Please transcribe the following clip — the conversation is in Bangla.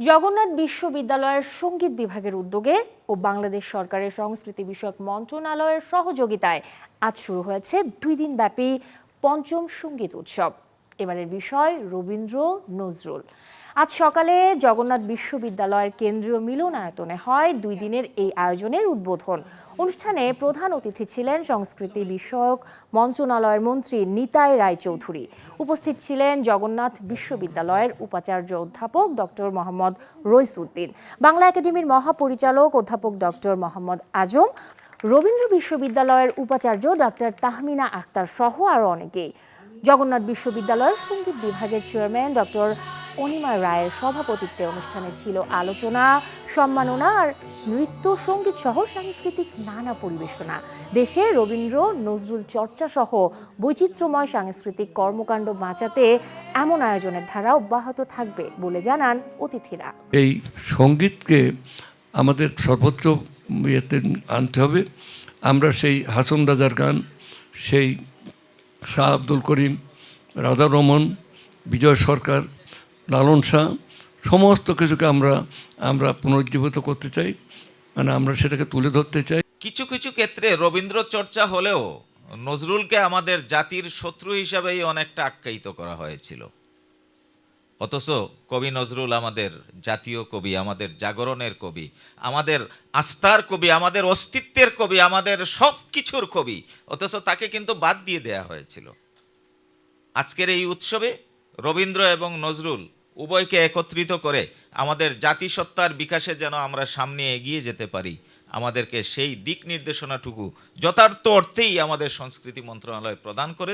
জগন্নাথ বিশ্ববিদ্যালয়ের সঙ্গীত বিভাগের উদ্যোগে ও বাংলাদেশ সরকারের সংস্কৃতি বিষয়ক মন্ত্রণালয়ের সহযোগিতায় আজ শুরু হয়েছে 2 দিনব্যাপী পঞ্চম সঙ্গীত উৎসব। এবারের বিষয় রবীন্দ্র নজরুল। আজ সকালে জগন্নাথ বিশ্ববিদ্যালয়ের কেন্দ্রীয় মিলনায়তনে হয় 2 দিনের এই আয়োজনের উদ্বোধন। অনুষ্ঠানে প্রধান অতিথি ছিলেন সংস্কৃতি বিষয়ক মন্ত্রণালয়ের মন্ত্রী নিতাই রায়চৌধুরী। উপস্থিত ছিলেন জগন্নাথ বিশ্ববিদ্যালয়ের উপাচার্য অধ্যাপক ডক্টর মোহাম্মদ রইসউদ্দিন, বাংলা একাডেমির মহাপরিচালক অধ্যাপক ডক্টর মোহাম্মদ আজম, রবীন্দ্র বিশ্ববিদ্যালয়ের উপাচার্য ডক্টর তাহমিনা আক্তার সহ আরও অনেকেই। জগন্নাথ বিশ্ববিদ্যালয়ের সঙ্গীত বিভাগের চেয়ারম্যান ডক্টর অনিমা রায়ের সভাপতিত্বে অনুষ্ঠানে ছিল আলোচনা, সম্মাননা আর নৃত্য সঙ্গীত সহ সাংস্কৃতিক নানা পরিবেশনা। দেশে রবীন্দ্র নজরুল চর্চা সহ বৈচিত্র্যময় সাংস্কৃতিক কর্মকাণ্ড বাঁচাতে এমন আয়োজনের ধারা অব্যাহত থাকবে বলে জানান অতিথিরা। এই সঙ্গীতকে আমাদের সর্বোচ্চ ইয়েতে আনতে হবে। আমরা সেই হাসন রাজার গান, সেই শাহ আব্দুল করিম, রাধা রমন, বিজয় সরকার, লালন শাহ, সমস্ত কিছুকে আমরা পুনরুজ্জীবিত করতে চাই, মানে আমরা সেটাকে তুলে ধরতে চাই। কিছু কিছু ক্ষেত্রে রবীন্দ্র চর্চা হলেও নজরুলকে আমাদের জাতির শত্রু হিসাবেই অনেকটা আখ্যায়িত করা হয়েছিল। অথচ কবি নজরুল আমাদের জাতীয় কবি, আমাদের জাগরণের কবি, আমাদের আস্থার কবি, আমাদের অস্তিত্বের কবি, আমাদের সব কিছুর কবি, অথচ তাকে কিন্তু বাদ দিয়ে দেয়া হয়েছিল। আজকের এই উৎসবে রবীন্দ্র এবং নজরুল উভয়কে একত্রিত করে আমাদের জাতিসত্তার বিকাশে যেন আমরা সামনে এগিয়ে যেতে পারি, আমাদেরকে সেই দিক নির্দেশনাটুকু যথার্থ অর্থেই আমাদের সংস্কৃতি মন্ত্রণালয় প্রদান করে।